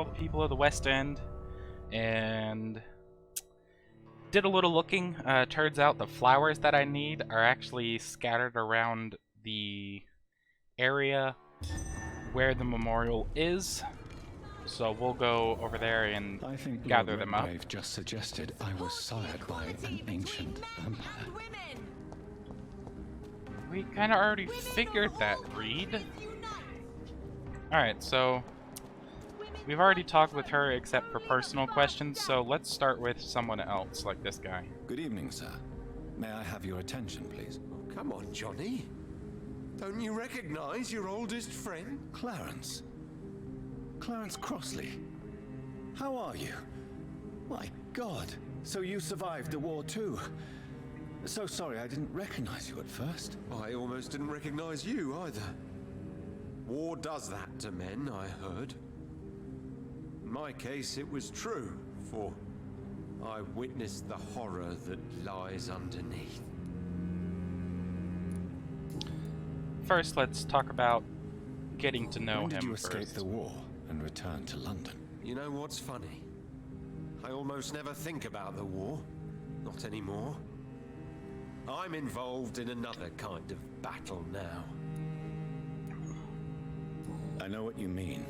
all the people of the West End and did a little looking. Turns out the flowers that I need are actually scattered around the area where the memorial is. So we'll go over there and gather them up. I've just suggested I was sired by an ancient vampire. We kind of already figured that, Reed. Alright, so we've already talked with her except for personal questions, so let's start with someone else, like this guy. Good evening, sir. May I have your attention, please? Oh, come on, Johnny. Don't you recognize your oldest friend? Clarence. Clarence Crossley. How are you? My God. So you survived the war too. So sorry I didn't recognize you at first. I almost didn't recognize you either. War does that to men, I heard. In my case, it was true, for I witnessed the horror that lies underneath. First, let's talk about getting to know When did him you escape first. the war and return to London? You know what's funny? I almost never think about the war. Not anymore. I'm involved in another kind of battle now. I know what you mean.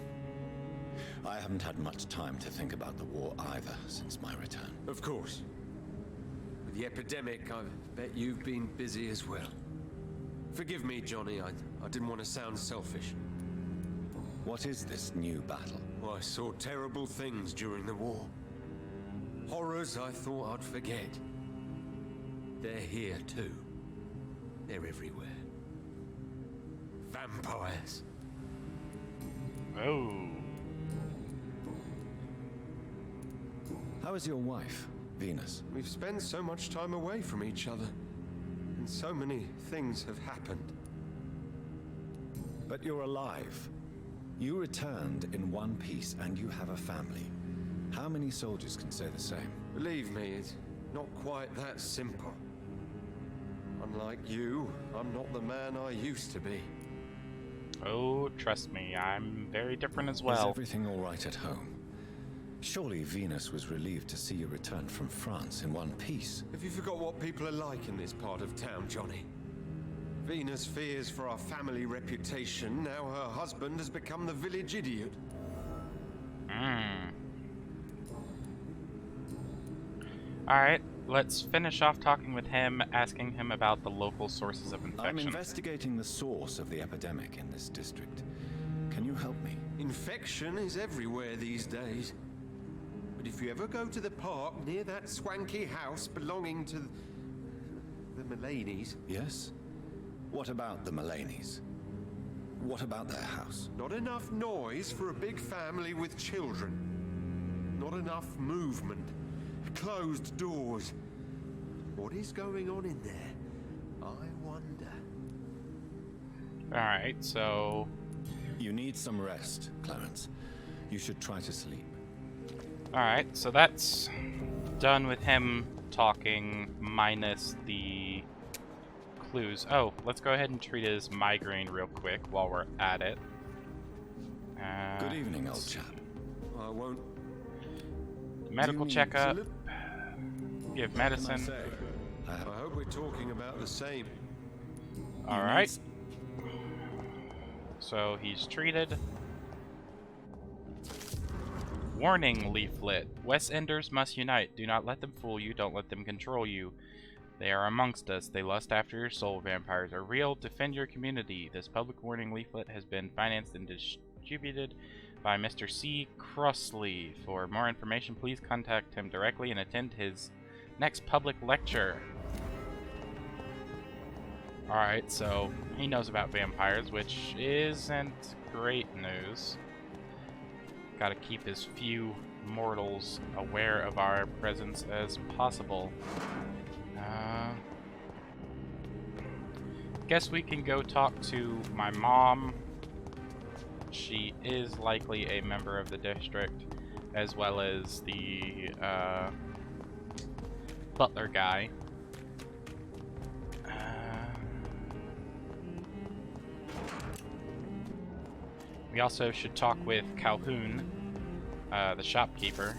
I haven't had much time to think about the war either since my return. Of course. With the epidemic, I bet you've been busy as well. Forgive me, Johnny, I didn't want to sound selfish. What is this new battle? Well, I saw terrible things during the war. Horrors I thought I'd forget. They're here too. They're everywhere. Vampires. Oh. How is your wife, Venus? We've spent so much time away from each other, and so many things have happened. But you're alive. You returned in one piece and you have a family. How many soldiers can say the same? Believe me, it's not quite that simple. Unlike you, I'm not the man I used to be. Oh, trust me, I'm very different as Is well. everything all right at home? Surely Venus was relieved to see you return from France in one piece. Have you forgot what people are like in this part of town, Johnny? Venus fears for our family reputation. Now her husband has become the village idiot. Alright, let's finish off talking with him, asking him about the local sources of infection. I'm investigating the source of the epidemic in this district. Can you help me? Infection is everywhere these days. But if you ever go to the park near that swanky house belonging to the Mullaneys... Yes? What about the Mullaneys? What about their house? Not enough noise for a big family with children. Not enough movement. Closed doors. What is going on in there? I wonder. Alright, so... You need some rest, Clarence. You should try to sleep. Alright, so that's done with him talking, minus the clues. Oh, let's go ahead and treat his migraine real quick while we're at it. Good evening, old chap. I won't... Medical checkup. Give medicine. I hope we're talking about the same. Alright. So he's treated. Warning leaflet. West Enders must unite. Do not let them fool you. Don't let them control you. They are amongst us. They lust after your soul. Vampires are real. Defend your community. This public warning leaflet has been financed and distributed by Mr. C. Crossley. For more information, please contact him directly and attend his next public lecture. Alright, so he knows about vampires, which isn't great news. Gotta keep as few mortals aware of our presence as possible. Guess we can go talk to my mom. She is likely a member of the district, as well as the butler guy. We also should talk with Calhoun, the shopkeeper.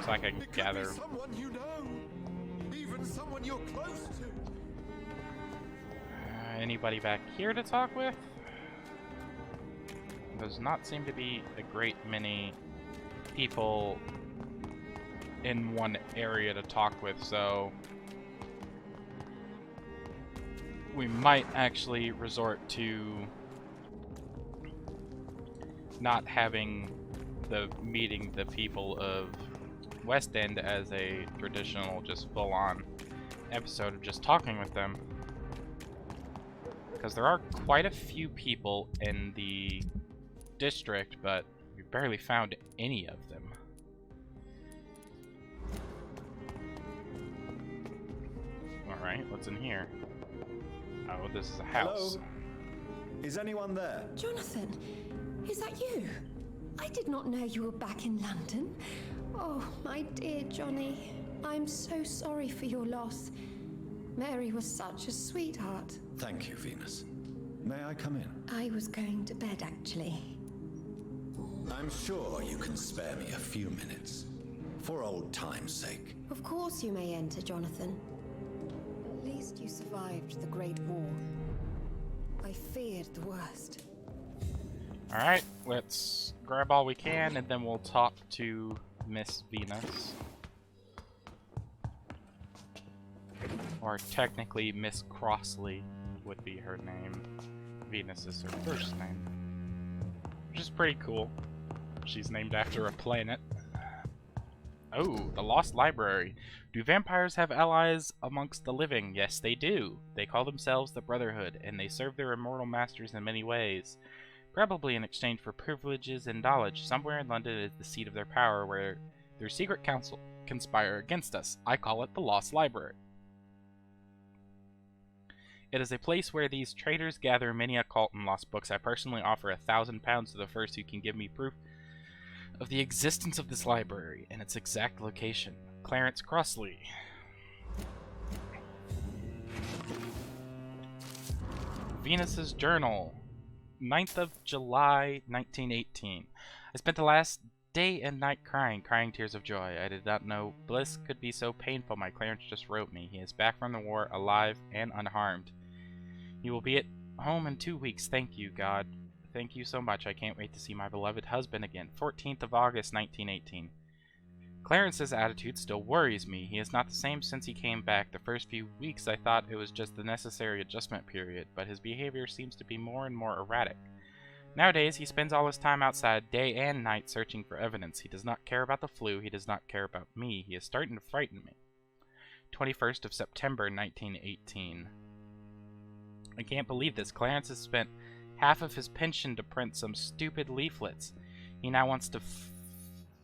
So I can It could gather. be someone you know, even someone you're close to. Anybody back here to talk with? Does not seem to be a great many people in one area to talk with, so we might actually resort to not having meeting the people of West End as a traditional, just full-on episode of just talking with them. Because there are quite a few people in the district, but we barely found any of them. Alright, what's in here? Oh, this is a house. Hello? Is anyone there? Jonathan, is that you? I did not know you were back in London. Oh, my dear Johnny, I'm so sorry for your loss. Mary was such a sweetheart. Thank you, Venus. May I come in? I was going to bed, actually. I'm sure you can spare me a few minutes. For old time's sake. Of course you may enter, Jonathan. At least you survived the Great War. I feared the worst. Alright, let's grab all we can and then we'll talk to Miss Venus. Or technically Miss Crossley would be her name. Venus is her first name. Which is pretty cool. She's named after a planet. Oh, the Lost Library. Do vampires have allies amongst the living? Yes, they do. They call themselves the Brotherhood, and they serve their immortal masters in many ways. Probably in exchange for privileges and knowledge. Somewhere in London is the seat of their power, where their secret council conspire against us. I call it the Lost Library. It is a place where these traitors gather many occult and lost books. I personally offer £1,000 to the first who can give me proof of the existence of this library and its exact location. Clarence Crossley. Venus's Journal. 9th of July, 1918. I spent the last day and night crying tears of joy. I did not know bliss could be so painful. My Clarence just wrote me. He is back from the war, alive and unharmed. He will be at home in 2 weeks. Thank you, God. Thank you so much. I can't wait to see my beloved husband again. 14th of August, 1918. Clarence's attitude still worries me. He is not the same since he came back. The first few weeks I thought it was just the necessary adjustment period, but his behavior seems to be more and more erratic. Nowadays, he spends all his time outside, day and night, searching for evidence. He does not care about the flu. He does not care about me. He is starting to frighten me. 21st of September, 1918. I can't believe this. Clarence has spent half of his pension to print some stupid leaflets he now wants to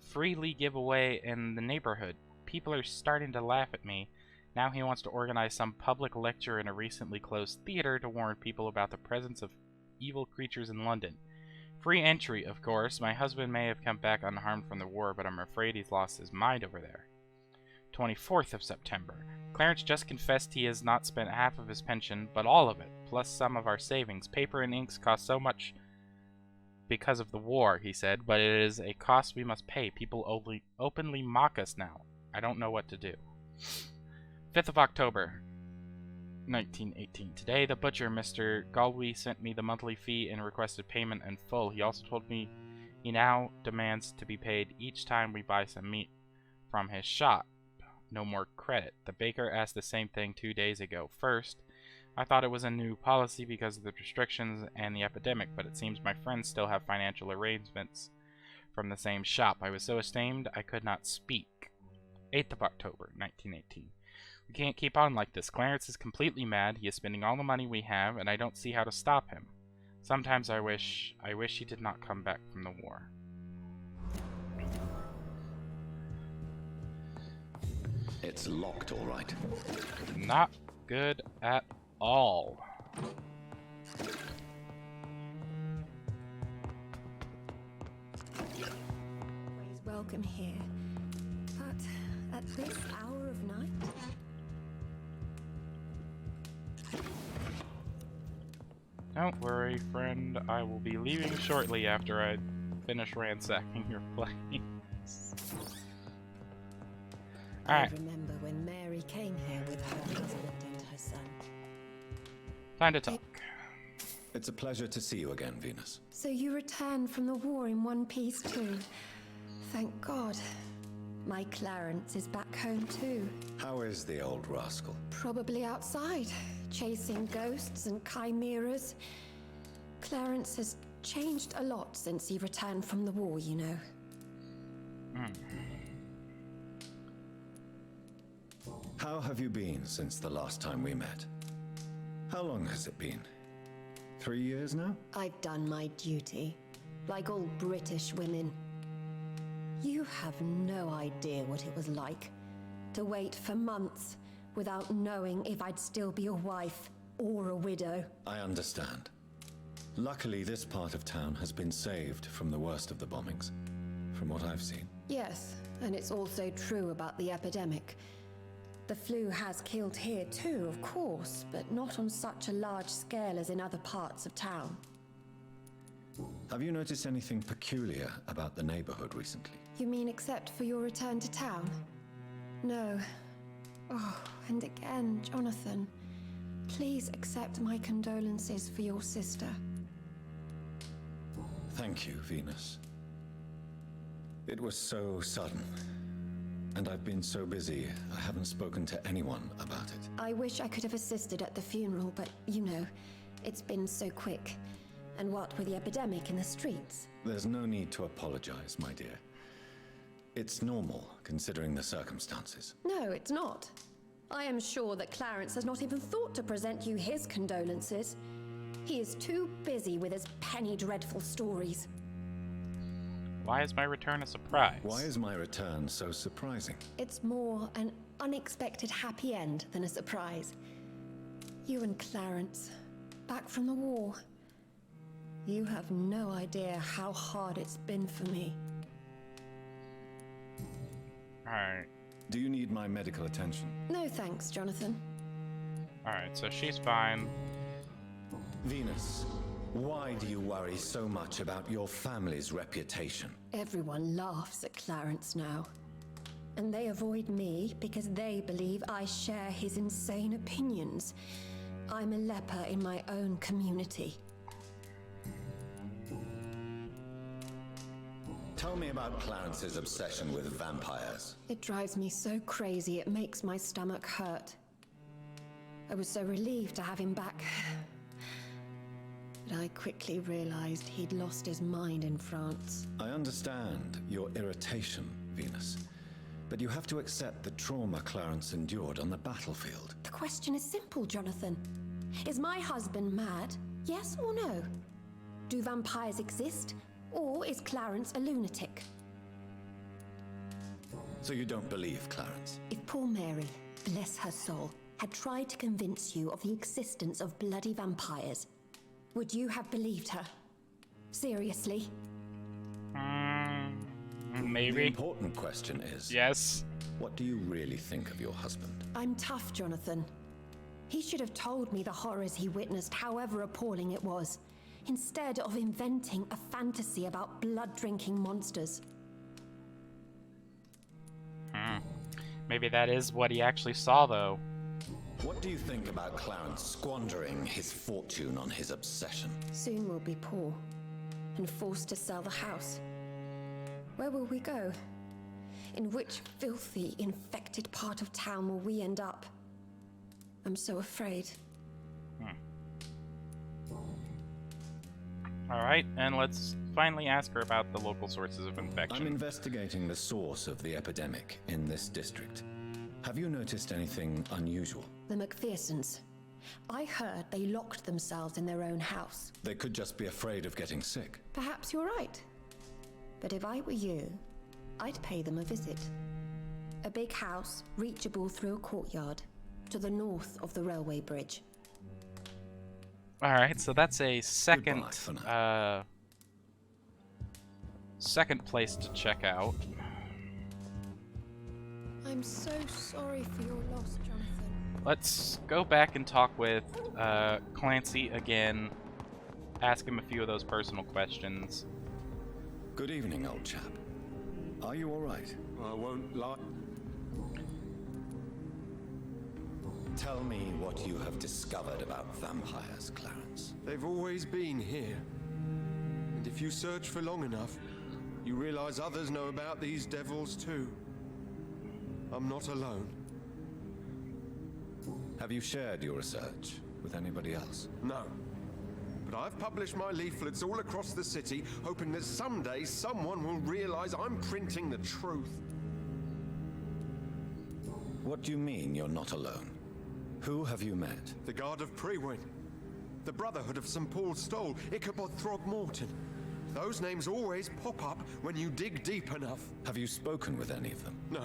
freely give away in the neighborhood. People are starting to laugh at me. Now he wants to organize some public lecture in a recently closed theater to warn people about the presence of evil creatures in London. Free entry, of course. My husband may have come back unharmed from the war, but I'm afraid he's lost his mind over there. 24th of September. Clarence just confessed he has not spent half of his pension, but all of it, plus some of our savings. Paper and inks cost so much because of the war, he said, but it is a cost we must pay. People openly mock us now. I don't know what to do. 5th of October, 1918. Today, the butcher, Mr. Galway, sent me the monthly fee and requested payment in full. He also told me he now demands to be paid each time we buy some meat from his shop. No more credit. The baker asked the same thing 2 days ago. First, I thought it was a new policy because of the restrictions and the epidemic, but it seems my friends still have financial arrangements from the same shop. I was so ashamed I could not speak. 8th of October, 1918. We can't keep on like this. Clarence is completely mad. He is spending all the money we have, and I don't see how to stop him. Sometimes I wish he did not come back from the war. It's locked, all right. Not good at all. Always welcome here. But at this hour of night? Don't worry, friend. I will be leaving shortly after I finish ransacking your place. Alright, I remember when Mary came here with her husband and her son. time to talk. It's a pleasure to see you again, Venus. So you returned from the war in one piece too. Thank God. My Clarence is back home too. How is the old rascal? Probably outside, chasing ghosts and chimeras. Clarence has changed a lot since he returned from the war, you know. How have you been since the last time we met? How long has it been? 3 years now? I've done my duty, like all British women. You have no idea what it was like to wait for months without knowing if I'd still be a wife or a widow. I understand. Luckily, this part of town has been saved from the worst of the bombings, from what I've seen. Yes, and it's also true about the epidemic. The flu has killed here too, of course, but not on such a large scale as in other parts of town. Have you noticed anything peculiar about the neighborhood recently? You mean except for your return to town? No. Oh, and again, Jonathan, please accept my condolences for your sister. Thank you, Venus. It was so sudden, and I've been so busy, I haven't spoken to anyone about it. I wish I could have assisted at the funeral, but you know, it's been so quick. And what with the epidemic in the streets? There's no need to apologize, my dear. It's normal, considering the circumstances. No, it's not. I am sure that Clarence has not even thought to present you his condolences. He is too busy with his penny dreadful stories. Why is my return a surprise? Why is my return so surprising? It's more an unexpected happy end than a surprise. You and Clarence, back from the war. You have no idea how hard it's been for me. Alright. Do you need my medical attention? No thanks, Jonathan. Alright, so she's fine. Venus, why do you worry so much about your family's reputation? Everyone laughs at Clarence now. And they avoid me because they believe I share his insane opinions. I'm a leper in my own community. Tell me about Clarence's obsession with vampires. It drives me so crazy it makes my stomach hurt. I was so relieved to have him back. But I quickly realized he'd lost his mind in France. I understand your irritation, Venus. But you have to accept the trauma Clarence endured on the battlefield. The question is simple, Jonathan. Is my husband mad? Yes or no? Do vampires exist? Or is Clarence a lunatic? So you don't believe Clarence? If poor Mary, bless her soul, had tried to convince you of the existence of bloody vampires, would you have believed her? Seriously? The Maybe. important question is, Yes. what do you really think of your husband? I'm tough, Jonathan. He should have told me the horrors he witnessed, however appalling it was, instead of inventing a fantasy about blood-drinking monsters. Maybe that is what he actually saw, though. What do you think about Clarence squandering his fortune on his obsession? Soon we'll be poor and forced to sell the house. Where will we go? In which filthy, infected part of town will we end up? I'm so afraid. Alright, and let's finally ask her about the local sources of infection. I'm investigating the source of the epidemic in this district. Have you noticed anything unusual? The McPhersons. I heard they locked themselves in their own house. They could just be afraid of getting sick. Perhaps you're right. But if I were you, I'd pay them a visit. A big house, reachable through a courtyard, to the north of the railway bridge. Alright, so that's a second, Goodbye for now. second place to check out. I'm so sorry for your loss, Jonathan. Let's go back and talk with Clancy again. ask him a few of those personal questions. Good evening, old chap. Are you all right? I won't lie. Tell me what you have discovered about vampires, Clarence. They've always been here. And if you search for long enough, you realize others know about these devils too. I'm not alone. Have you shared your research with anybody else? No. But I've published my leaflets all across the city, hoping that someday someone will realize I'm printing the truth. What do you mean you're not alone? Who have you met? The Guard of Prewin, the Brotherhood of St. Paul Stole, Ichabod Throgmorton. Those names always pop up when you dig deep enough. Have you spoken with any of them? No.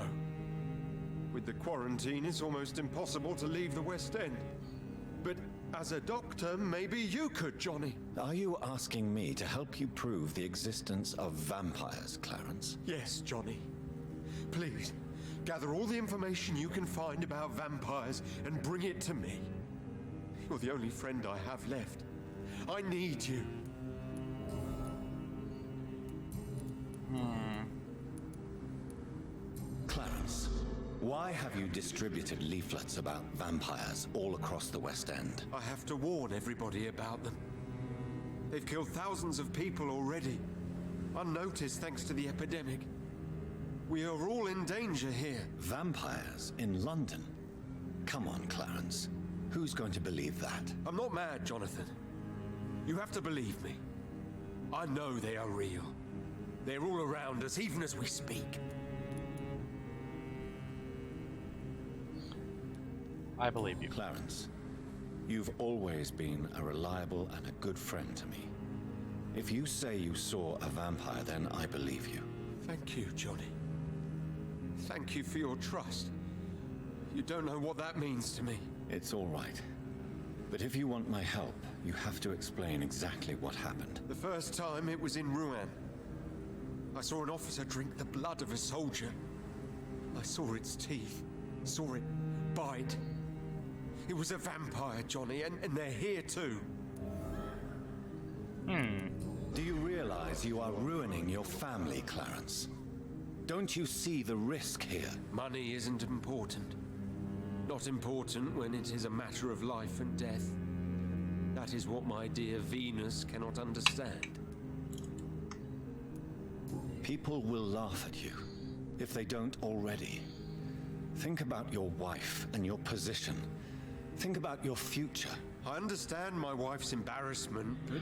With the quarantine, it's almost impossible to leave the West End. But as a doctor, maybe you could, Johnny. Are you asking me to help you prove the existence of vampires, Clarence? Yes, Johnny. Please, gather all the information you can find about vampires and bring it to me. You're the only friend I have left. I need you. Clarence, why have you distributed leaflets about vampires all across the West End? I have to warn everybody about them. They've killed thousands of people already, unnoticed thanks to the epidemic. We are all in danger here. Vampires in London? Come on, Clarence. Who's going to believe that? I'm not mad, Jonathan. You have to believe me. I know they are real. They're all around us, even as we speak. I believe you. Clarence, you've always been a reliable and a good friend to me. If you say you saw a vampire, then I believe you. Thank you, Johnny. Thank you for your trust. You don't know what that means to me. It's all right. But if you want my help, you have to explain exactly what happened. The first time it was in Rouen. I saw an officer drink the blood of a soldier. I saw its teeth, saw it bite. It was a vampire, Johnny, and they're here too. Do you realize you are ruining your family, Clarence? Don't you see the risk here? Money isn't important. Not important when it is a matter of life and death. That is what my dear Venus cannot understand. People will laugh at you, if they don't already. Think about your wife and your position. Think about your future. I understand my wife's embarrassment, but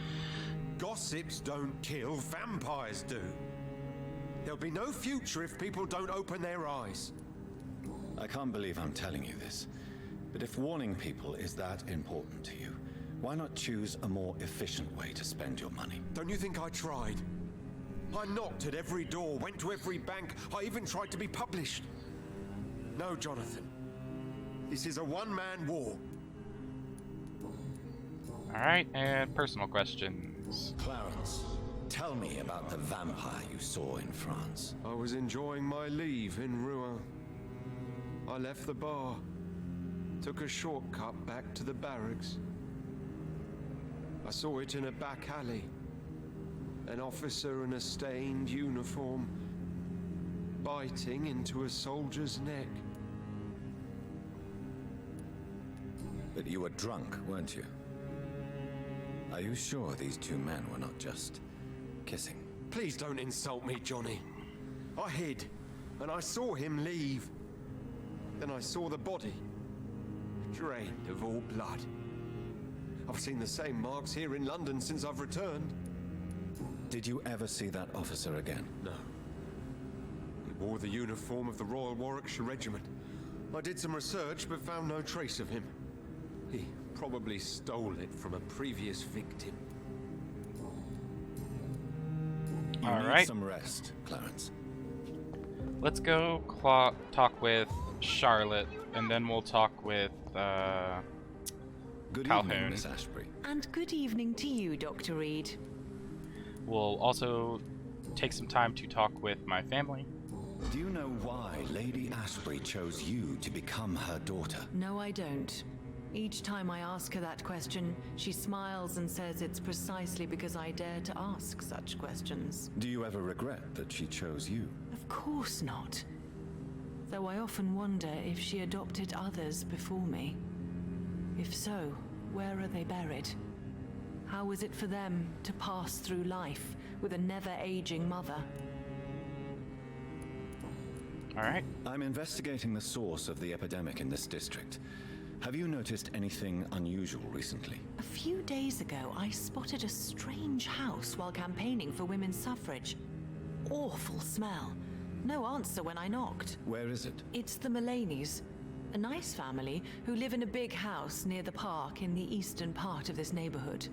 gossips don't kill, vampires do. There'll be no future if people don't open their eyes. I can't believe I'm telling you this, but if warning people is that important to you, why not choose a more efficient way to spend your money? Don't you think I tried? I knocked at every door, went to every bank, I even tried to be published. No, Jonathan. This is a one-man war. Alright, and personal questions. Clarence, tell me about the vampire you saw in France. I was enjoying my leave in Rouen. I left the bar, took a shortcut back to the barracks. I saw it in a back alley. An officer in a stained uniform, biting into a soldier's neck. But you were drunk, weren't you? Are you sure these two men were not just kissing? Please don't insult me, Johnny. I hid, and I saw him leave. Then I saw the body, drained of all blood. I've seen the same marks here in London since I've returned. Did you ever see that officer again? No. He wore the uniform of the Royal Warwickshire Regiment. I did some research, but found no trace of him. He probably stole it from a previous victim. You All need right. some rest, Clarence. Let's go talk with Charlotte, and then we'll talk with Good Calhoun. evening, Miss Ashbury. And good evening to you, Dr. Reed. We'll also take some time to talk with my family. Do you know why Lady Ashbury chose you to become her daughter? No, I don't. Each time I ask her that question, she smiles and says it's precisely because I dare to ask such questions. Do you ever regret that she chose you? Of course not. Though I often wonder if she adopted others before me. If so, where are they buried? How is it for them to pass through life with a never-aging mother? Alright. I'm investigating the source of the epidemic in this district. Have you noticed anything unusual recently? A few days ago, I spotted a strange house while campaigning for women's suffrage. Awful smell. No answer when I knocked. Where is it? It's the Mullaneys, a nice family who live in a big house near the park in the eastern part of this neighborhood.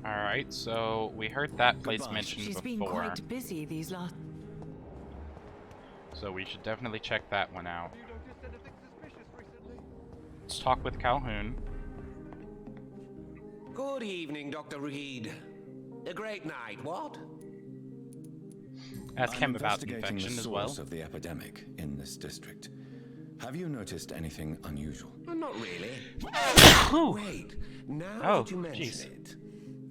Alright, so we heard that place Goodbye. mentioned She's before. been quite busy these last... So we should definitely check that one out. Let's talk with Calhoun. Good evening, Dr. Reed. A great night, what? Ask him about investigating infection the as well. source of the epidemic in this district. Have you noticed anything unusual? Not really. Ooh. Wait, now Oh, that you mention jeez. it,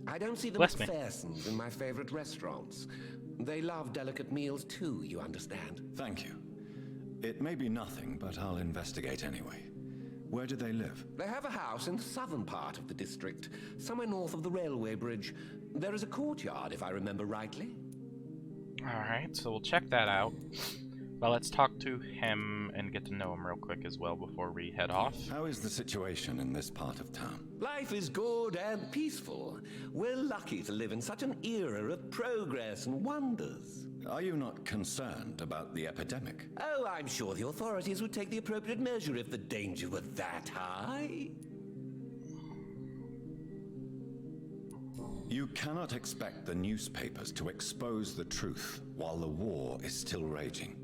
I don't see the Bless me. McPhersons in my favorite restaurants. They love delicate meals too, you understand. Thank you. It may be nothing, but I'll investigate anyway. Where do they live? They have a house in the southern part of the district, somewhere north of the railway bridge. There is a courtyard, if I remember rightly. Alright, so we'll check that out. Well, let's talk to him and get to know him real quick as well before we head off. How is the situation in this part of town? Life is good and peaceful. We're lucky to live in such an era of progress and wonders. Are you not concerned about the epidemic? Oh, I'm sure the authorities would take the appropriate measure if the danger were that high. You cannot expect the newspapers to expose the truth while the war is still raging.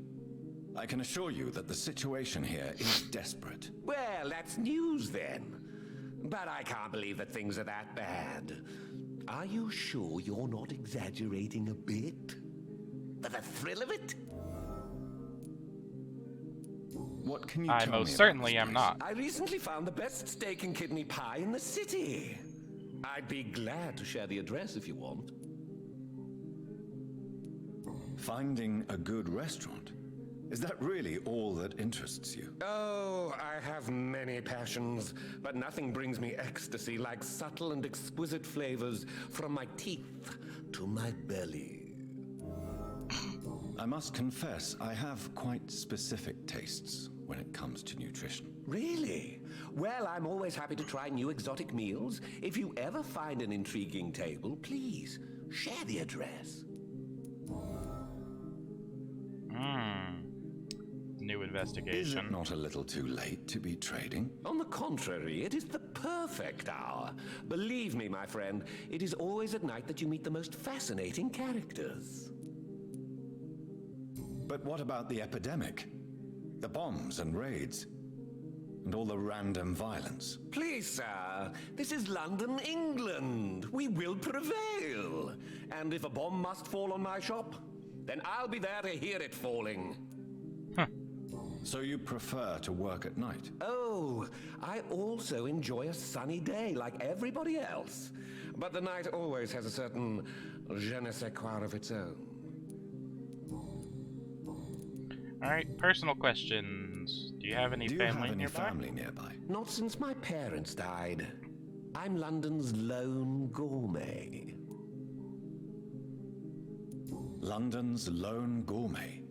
I can assure you that the situation here is desperate. Well, that's news then. But I can't believe that things are that bad. Are you sure you're not exaggerating a bit? For the thrill of it? What can you I tell me most about certainly this am place? not. I recently found the best steak and kidney pie in the city. I'd be glad to share the address if you want. Finding a good restaurant? Is that really all that interests you? Oh, I have many passions, but nothing brings me ecstasy like subtle and exquisite flavors from my teeth to my belly. I must confess, I have quite specific tastes when it comes to nutrition. Really? Well, I'm always happy to try new exotic meals. If you ever find an intriguing table, please share the address. New Is investigation. it not a little too late to be trading? On the contrary, it is the perfect hour. Believe me, my friend, it is always at night that you meet the most fascinating characters. But what about the epidemic? The bombs and raids? And all the random violence? Please, sir, this is London, England. We will prevail. And if a bomb must fall on my shop, then I'll be there to hear it falling. So you prefer to work at night? Oh, I also enjoy a sunny day like everybody else. But the night always has a certain je ne sais quoi of its own. Alright, personal questions. Do you have any Do you family have any nearby? family nearby? Not since my parents died. I'm London's lone gourmet. London's Lone Gourmet.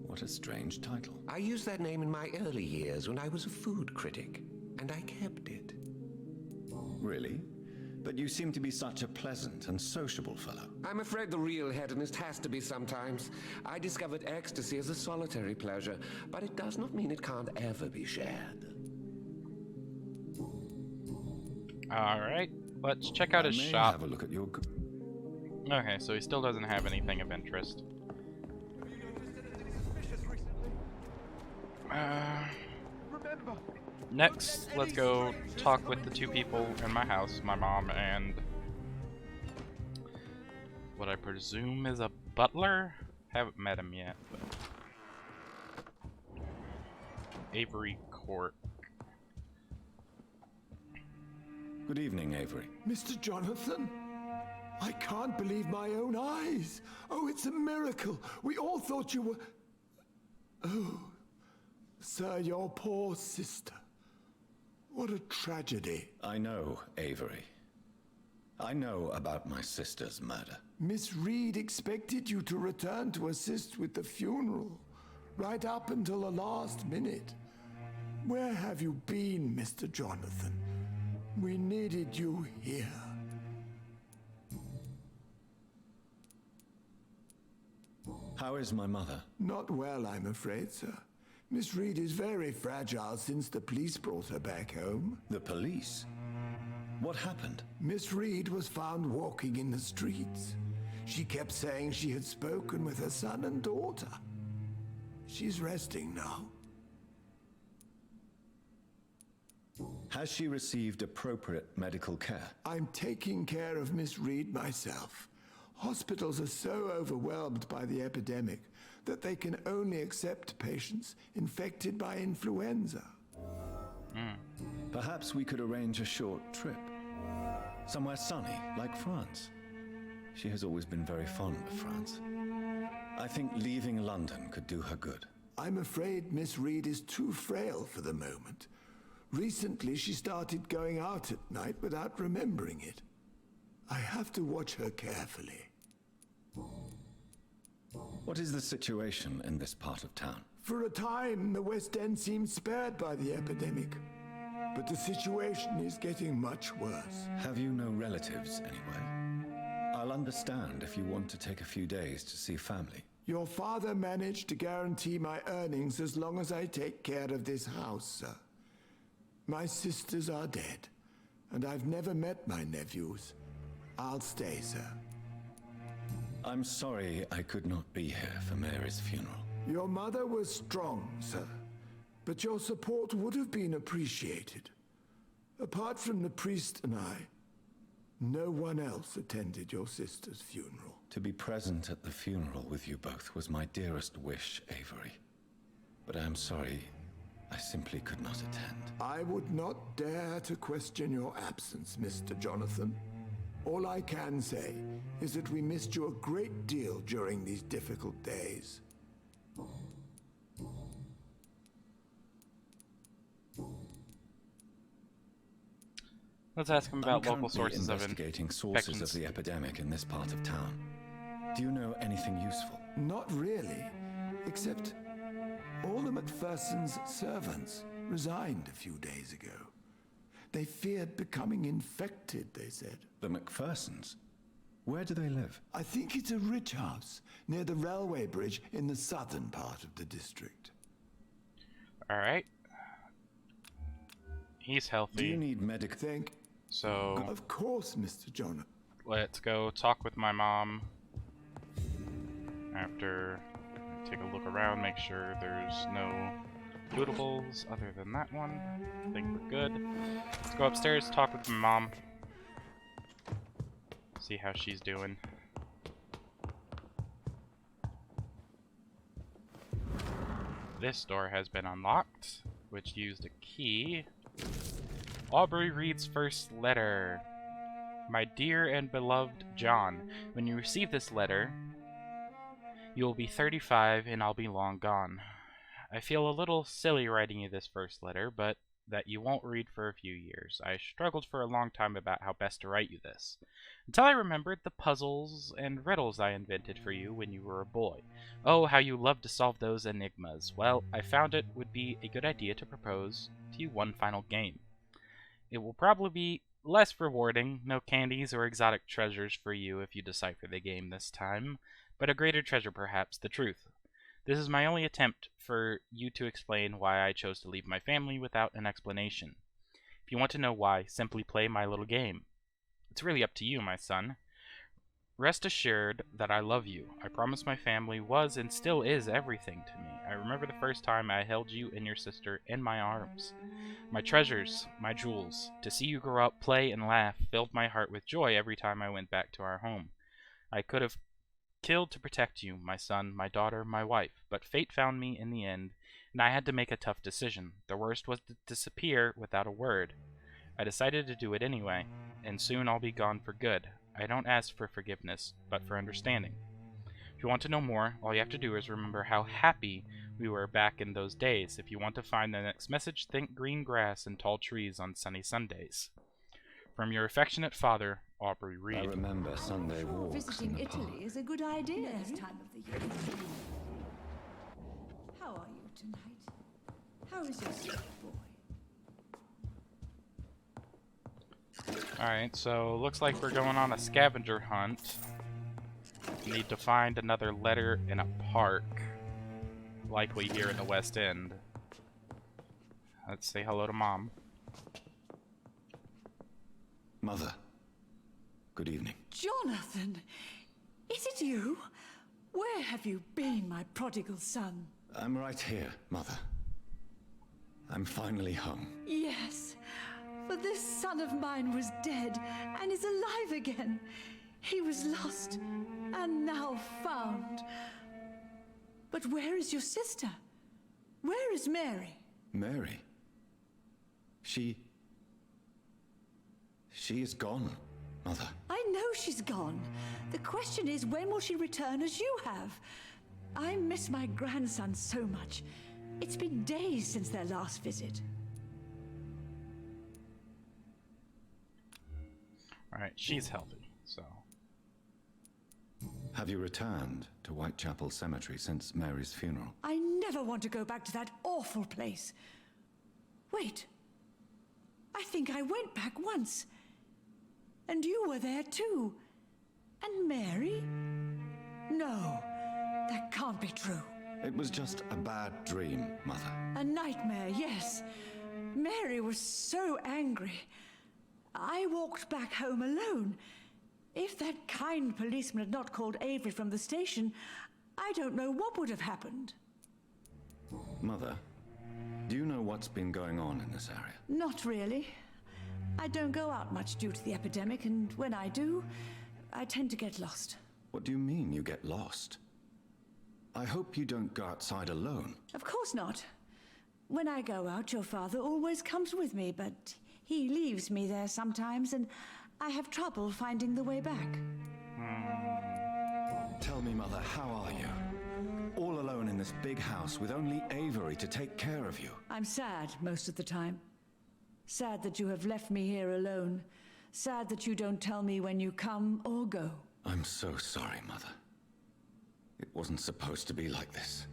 What a strange title. I used that name in my early years when I was a food critic, and I kept it. Really? But you seem to be such a pleasant and sociable fellow. I'm afraid the real hedonist has to be sometimes. I discovered ecstasy as a solitary pleasure, but it does not mean it can't ever be shared. Alright, let's check out I his may shop. have a look at your... Okay, so he still doesn't have anything of interest. Next, let's go talk with the two people in my house, my mom and what I presume is a butler? Haven't met him yet, but Avery Court. Good evening, Avery. Mr. Jonathan? I can't believe my own eyes. Oh, it's a miracle. We all thought you were... Oh, sir, your poor sister. What a tragedy. I know, Avery. I know about my sister's murder. Miss Reed expected you to return to assist with the funeral, right up until the last minute. Where have you been, Mr. Jonathan? We needed you here. How is my mother? Not well, I'm afraid, sir. Miss Reed is very fragile since the police brought her back home. The police? What happened? Miss Reed was found walking in the streets. She kept saying she had spoken with her son and daughter. She's resting now. Has she received appropriate medical care? I'm taking care of Miss Reed myself. Hospitals are so overwhelmed by the epidemic that they can only accept patients infected by influenza. Perhaps we could arrange a short trip. Somewhere sunny, like France. She has always been very fond of France. I think leaving London could do her good. I'm afraid Miss Reed is too frail for the moment. Recently, she started going out at night without remembering it. I have to watch her carefully. What is the situation in this part of town? For a time, the West End seemed spared by the epidemic. But the situation is getting much worse. Have you no relatives anywhere? I'll understand if you want to take a few days to see family. Your father managed to guarantee my earnings as long as I take care of this house, sir. My sisters are dead, and I've never met my nephews. I'll stay, sir. I'm sorry I could not be here for Mary's funeral. Your mother was strong, sir, but your support would have been appreciated. Apart from the priest and I, no one else attended your sister's funeral. To be present at the funeral with you both was my dearest wish, Avery. But I am sorry, I simply could not attend. I would not dare to question your absence, Mr. Jonathan. All I can say is that we missed you a great deal during these difficult days. Let's ask him about I'm local currently sources of investigating sources of infections. the epidemic in this part of town. Do you know anything useful? Not really, except all the Macpherson's servants resigned a few days ago. They feared becoming infected, they said. The Macphersons? Where do they live? I think it's a rich house near the railway bridge in the southern part of the district. Alright. He's healthy. Do you need medical... So, Of course, Mr. Jonah. let's go talk with my mom. After, take a look around, make sure there's no lootables other than that one. I think we're good. Let's go upstairs, talk with my mom. See how she's doing. This door has been unlocked, which used a key. Aubrey Reed's first letter. My dear and beloved John, when you receive this letter, you will be 35 and I'll be long gone. I feel a little silly writing you this first letter, but that you won't read for a few years. I struggled for a long time about how best to write you this, until I remembered the puzzles and riddles I invented for you when you were a boy. Oh, how you loved to solve those enigmas. Well, I found it would be a good idea to propose to you one final game. It will probably be less rewarding, no candies or exotic treasures for you if you decipher the game this time, but a greater treasure perhaps, the truth. This is my only attempt for you to explain why I chose to leave my family without an explanation. If you want to know why, simply play my little game. It's really up to you, my son. Rest assured that I love you. I promise my family was and still is everything to me. I remember the first time I held you and your sister in my arms. My treasures, my jewels. To see you grow up, play, and laugh filled my heart with joy every time I went back to our home. I could have killed to protect you, my son, my daughter, my wife, but fate found me in the end, and I had to make a tough decision. The worst was to disappear without a word. I decided to do it anyway, and soon I'll be gone for good. I don't ask for forgiveness, but for understanding. If you want to know more, all you have to do is remember how happy we were back in those days. If you want to find the next message, think green grass and tall trees on sunny Sundays. From your affectionate father, Aubrey Reed. I remember Sunday walks in Visiting the Italy park. is a good idea this time of the year. How are you tonight? How is your sick boy? Alright, so looks like we're going on a scavenger hunt. Need to find another letter in a park. Likely here in the West End. Let's say hello to Mom. Mother, good evening. Jonathan! Is it you? Where have you been, my prodigal son? I'm right here, Mother. I'm finally home. Yes, for this son of mine was dead and is alive again. He was lost and now found. But where is your sister? Where is Mary? Mary? She is gone, Mother. I know she's gone. The question is, when will she return as you have? I miss my grandson so much. It's been days since their last visit. Alright, she's healthy, so... Have you returned to Whitechapel Cemetery since Mary's funeral? I never want to go back to that awful place. Wait. I think I went back once. And you were there too. And Mary? No, that can't be true. It was just a bad dream, Mother. A nightmare, yes. Mary was so angry. I walked back home alone. If that kind policeman had not called Avery from the station, I don't know what would have happened. Mother, do you know what's been going on in this area? Not really. I don't go out much due to the epidemic, and when I do, I tend to get lost. What do you mean you get lost? I hope you don't go outside alone. Of course not. When I go out, your father always comes with me, but he leaves me there sometimes, and I have trouble finding the way back. Tell me, Mother, how are you? All alone in this big house with only Avery to take care of you. I'm sad most of the time. Sad that you have left me here alone. Sad that you don't tell me when you come or go. I'm so sorry, Mother. It wasn't supposed to be like this.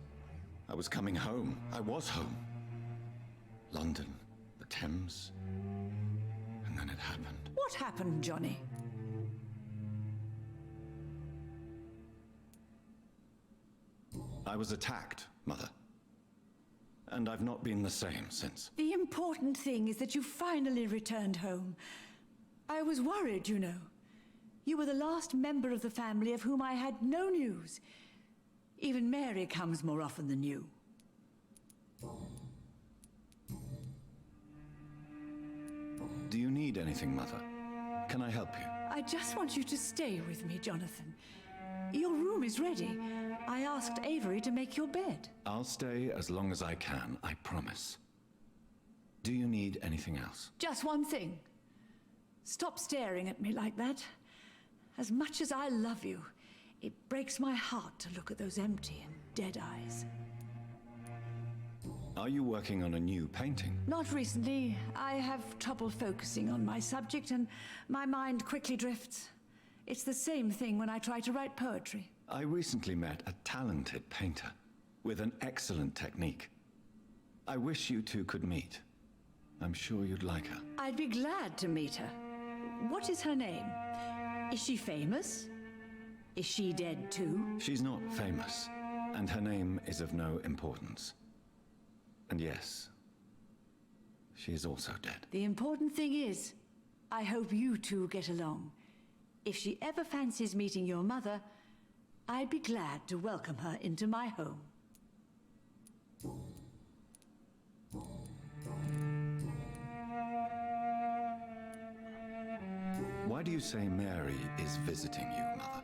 I was coming home. I was home. London, the Thames, and then it happened. What happened, Johnny? I was attacked, Mother. And I've not been the same since. The important thing is that you finally returned home. I was worried, you know. You were the last member of the family of whom I had no news. Even Mary comes more often than you. Do you need anything, Mother? Can I help you? I just want you to stay with me, Jonathan. Your room is ready. I asked Avery to make your bed. I'll stay as long as I can, I promise. Do you need anything else? Just one thing. Stop staring at me like that. As much as I love you, it breaks my heart to look at those empty and dead eyes. Are you working on a new painting? Not recently. I have trouble focusing on my subject and my mind quickly drifts. It's the same thing when I try to write poetry. I recently met a talented painter with an excellent technique. I wish you two could meet. I'm sure you'd like her. I'd be glad to meet her. What is her name? Is she famous? Is she dead too? She's not famous, and her name is of no importance. And yes, she is also dead. The important thing is, I hope you two get along. If she ever fancies meeting your mother, I'd be glad to welcome her into my home. Why do you say Mary is visiting you, Mother?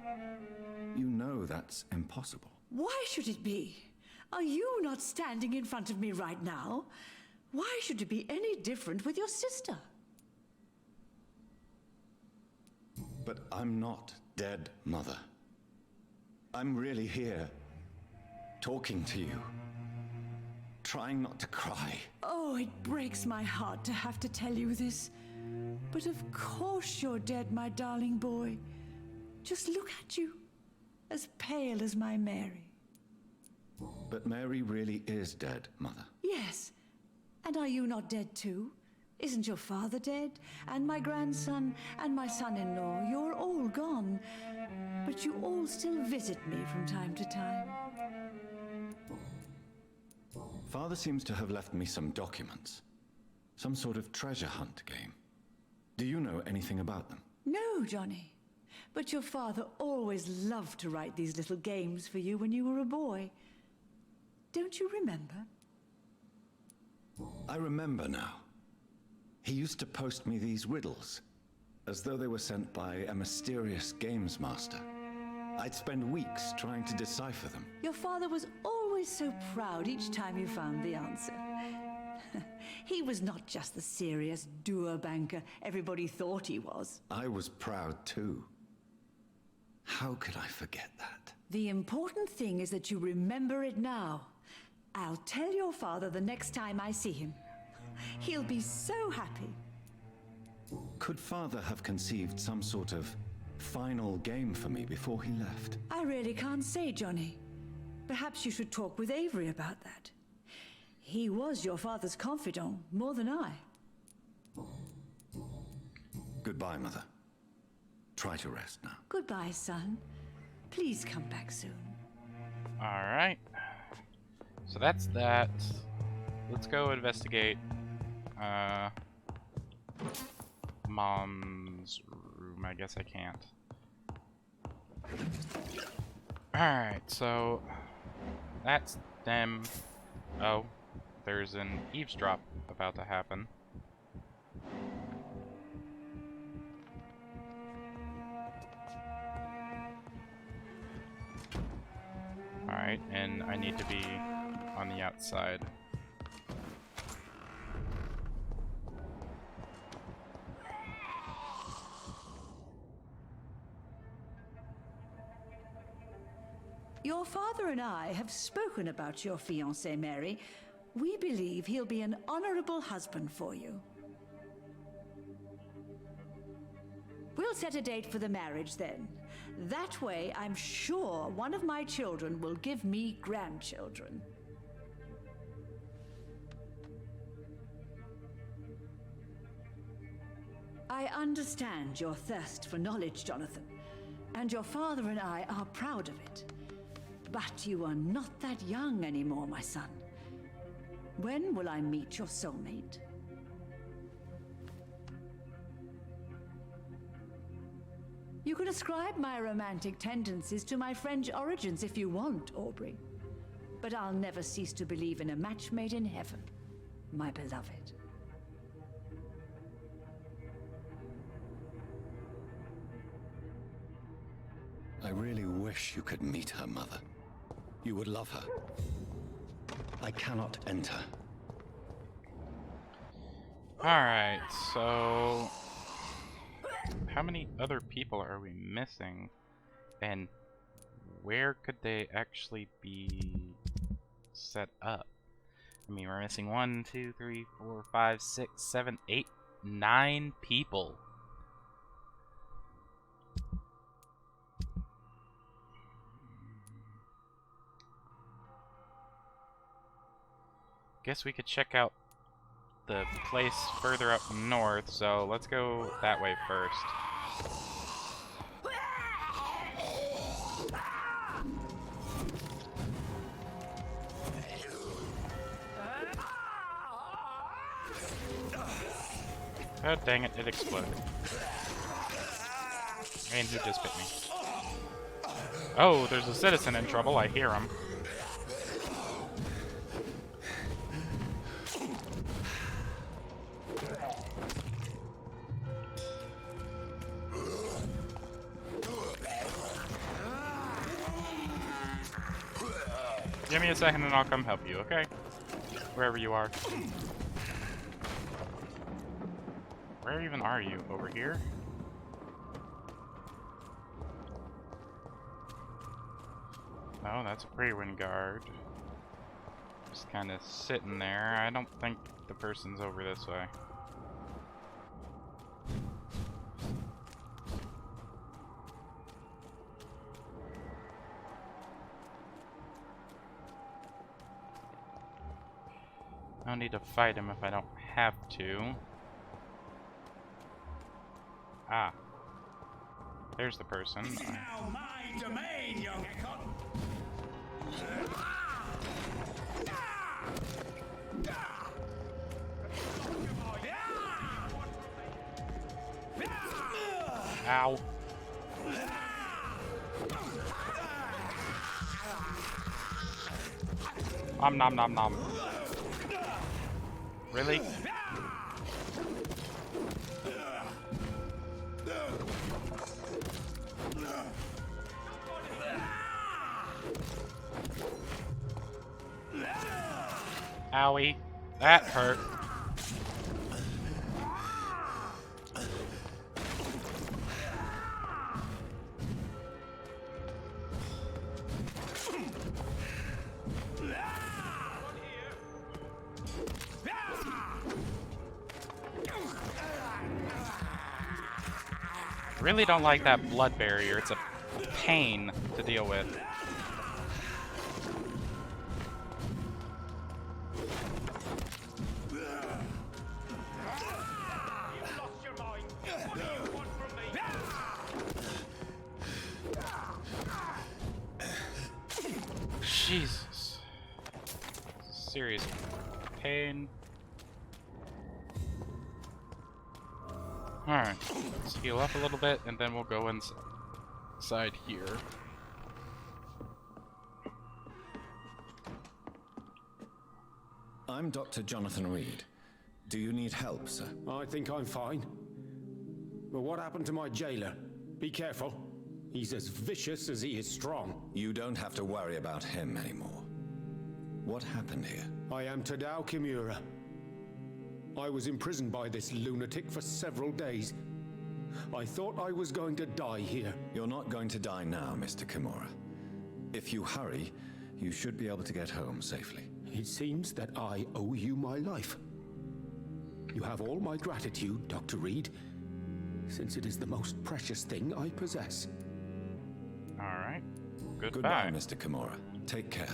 You know that's impossible. Why should it be? Are you not standing in front of me right now? Why should it be any different with your sister? But I'm not dead, Mother. I'm really here, talking to you, trying not to cry. Oh, it breaks my heart to have to tell you this. But of course you're dead, my darling boy. Just look at you, as pale as my Mary. But Mary really is dead, Mother. Yes. And are you not dead too? Isn't your father dead? And my grandson, and my son-in-law, you're all gone. But you all still visit me from time to time. Father seems to have left me some documents. Some sort of treasure hunt game. Do you know anything about them? No, Johnny. But your father always loved to write these little games for you when you were a boy. Don't you remember? I remember now. He used to post me these riddles, as though they were sent by a mysterious games master. I'd spend weeks trying to decipher them. Your father was always so proud each time you found the answer. He was not just the serious doer banker everybody thought he was. I was proud too. How could I forget that? The important thing is that you remember it now. I'll tell your father the next time I see him. He'll be so happy. Could Father have conceived some sort of final game for me before he left? I really can't say, Johnny. Perhaps you should talk with Avery about that. He was your father's confidant, more than I. Goodbye, Mother. Try to rest now. Goodbye, son. Please come back soon. Alright. So that's that. Let's go investigate Mom's room. I guess I can't. Alright, so that's them. Oh, there's an eavesdrop about to happen. Alright, and I need to be on the outside. Your father and I have spoken about your fiancé, Mary. We believe he'll be an honorable husband for you. We'll set a date for the marriage then. That way, I'm sure one of my children will give me grandchildren. I understand your thirst for knowledge, Jonathan, and your father and I are proud of it. But you are not that young anymore, my son. When will I meet your soulmate? You can ascribe my romantic tendencies to my French origins if you want, Aubrey. But I'll never cease to believe in a match made in heaven, my beloved. I really wish you could meet her, Mother. You would love her. I cannot enter. Alright, so how many other people are we missing? And where could they actually be set up? I mean, we're missing 1, 2, 3, 4, 5, 6, 7, 8, 9 people. Guess we could check out the place further up north, so let's go that way first. Oh, dang it, it exploded. And he just bit me. Oh, there's a citizen in trouble, I hear him. Give me a second and I'll come help you, okay? Wherever you are. Where even are you? Over here? Oh, that's a Prewind guard. Just kind of sitting there. I don't think the person's over this way. I don't need to fight him if I don't have to. Ah. There's the person. This is now my domain, young Ekon. Ow. Nom nom nom. Really? Owie. That hurt. Really don't like that blood barrier. It's a pain to deal with. Jesus. Serious pain. Alright, let's heal up a little bit and then we'll go inside here. I'm Dr. Jonathan Reed. Do you need help, sir? I think I'm fine. But what happened to my jailer? Be careful. He's as vicious as he is strong. You don't have to worry about him anymore. What happened here? I am Tadao Kimura. I was imprisoned by this lunatic for several days. I thought I was going to die here. You're not going to die now, Mr. Kimura. If you hurry, you should be able to get home safely. It seems that I owe you my life. You have all my gratitude, Dr. Reed, since it is the most precious thing I possess. Alright. Goodbye. Goodbye, Mr. Kimura. Take care.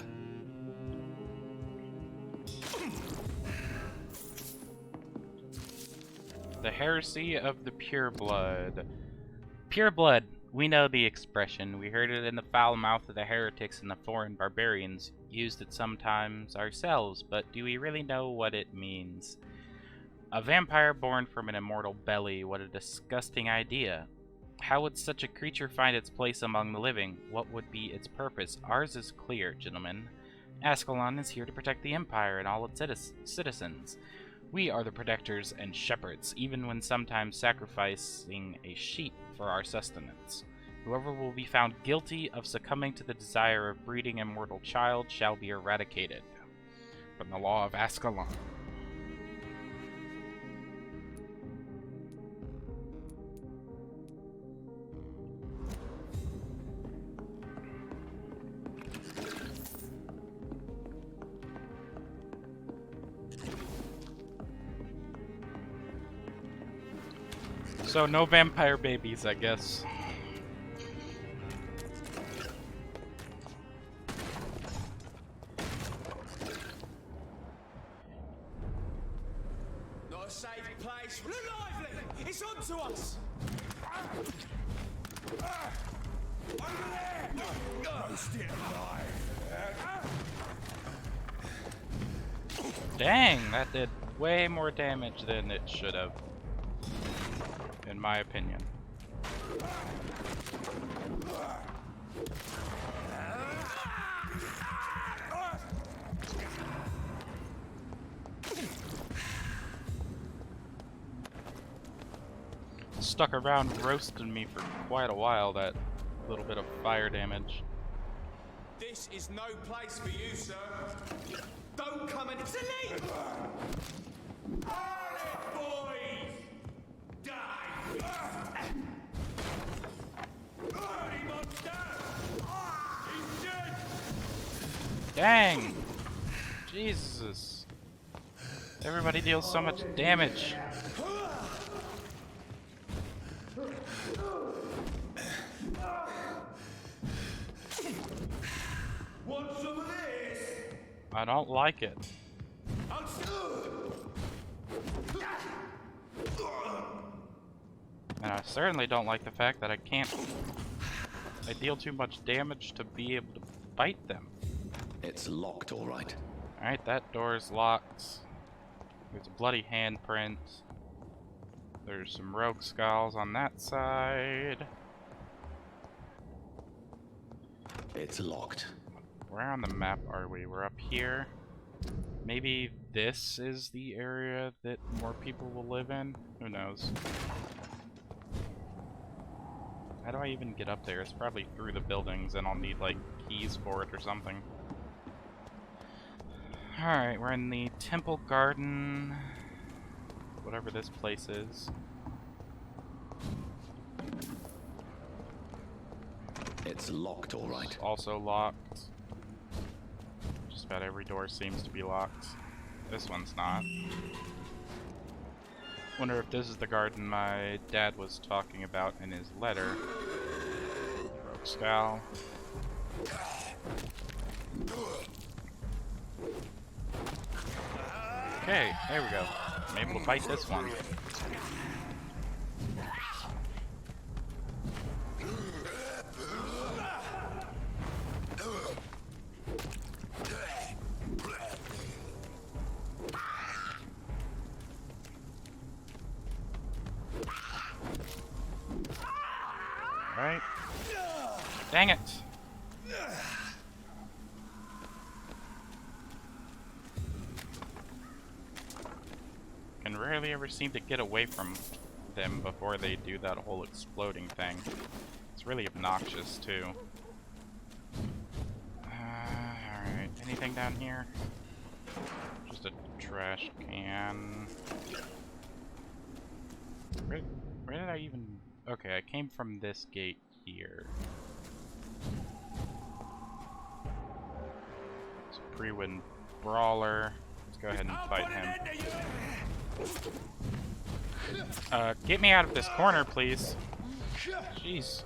The heresy of the pure blood. Pure blood. We know the expression. We heard it in the foul mouth of the heretics and the foreign barbarians. Used it sometimes ourselves, but do we really know what it means? A vampire born from an immortal belly. What a disgusting idea. How would such a creature find its place among the living? What would be its purpose? Ours is clear, gentlemen. Ascalon is here to protect the Empire and all its citizens. We are the protectors and shepherds, even when sometimes sacrificing a sheep for our sustenance. Whoever will be found guilty of succumbing to the desire of breeding a mortal child shall be eradicated. From the law of Ascalon. So no vampire babies, I guess. Not a safe place. Look lively! It's on to us! Over there! Most Dang, that did way more damage than it should have. In my opinion. Stuck around roasting me for quite a while, that little bit of fire damage. This is no place for you, sir. Don't come and... It's elite! Boys! Die! Bloody monster! He's dead! Dang! Jesus. Everybody deals so much damage. Want some of this? I don't like it. And I certainly don't like the fact that I deal too much damage to be able to bite them. It's locked, all right. Alright, that door is locked. There's a bloody handprint. There's some rogue skulls on that side. It's locked. Where on the map are we? We're up here. Maybe this is the area that more people will live in? Who knows? How do I even get up there? It's probably through the buildings and I'll need like keys for it or something. Alright, we're in the Temple Garden. Whatever this place is. It's locked, all right. It's also locked. Just about every door seems to be locked. This one's not. Wonder if this is the garden my dad was talking about in his letter. Rogue Scowl. Okay, there we go. I'm able to bite this one. Alright. Dang it! Can rarely ever seem to get away from them before they do that whole exploding thing. It's really obnoxious, too. Alright, anything down here? Just a trash can. Where did I even... Okay, I came from this gate here. It's a pre-win brawler. Let's go ahead and fight him. Get me out of this corner, please. Jeez.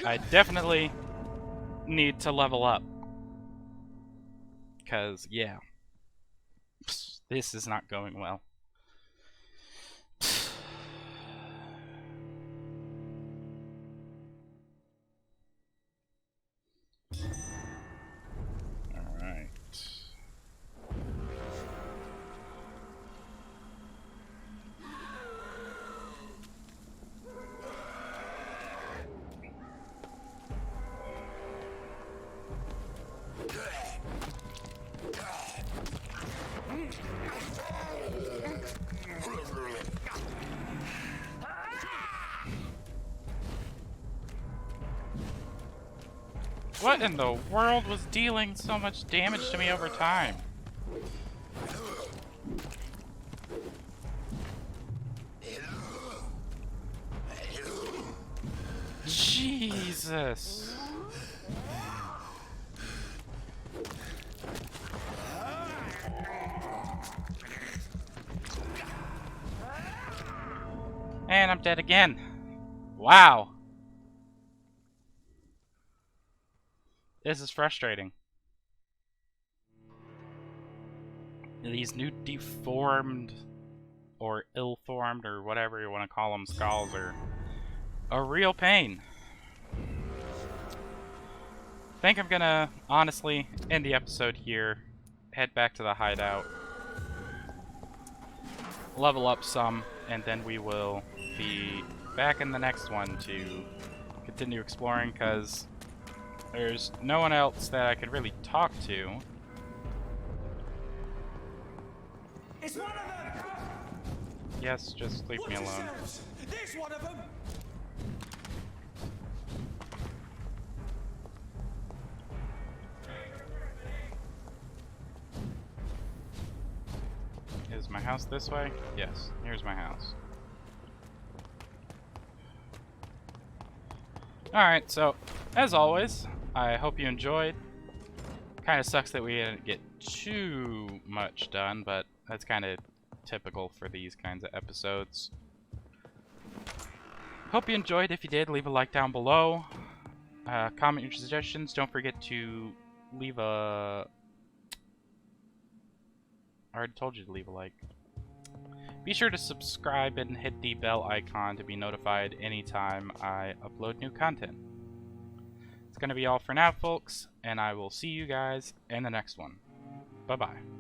I definitely need to level up. 'Cause, yeah. This is not going well. Alright. What in the world was dealing so much damage to me over time? Jesus. And I'm dead again. Wow. This is frustrating. These new deformed or ill-formed or whatever you want to call them skulls are a real pain. I think I'm gonna honestly end the episode here, head back to the hideout, level up some, and then we will be back in the next one to continue exploring, because there's no one else that I could really talk to. It's one of them! Yes, just leave me alone. Yourselves. There's one of them! Is my house this way? Yes, here's my house. Alright, so, as always, I hope you enjoyed. Kinda sucks that we didn't get too much done, but that's kinda typical for these kinds of episodes. Hope you enjoyed. If you did, leave a like down below. Comment your suggestions. Don't forget to leave a... I already told you to leave a like. Be sure to subscribe and hit the bell icon to be notified anytime I upload new content. It's gonna be all for now, folks, and I will see you guys in the next one. Bye-bye.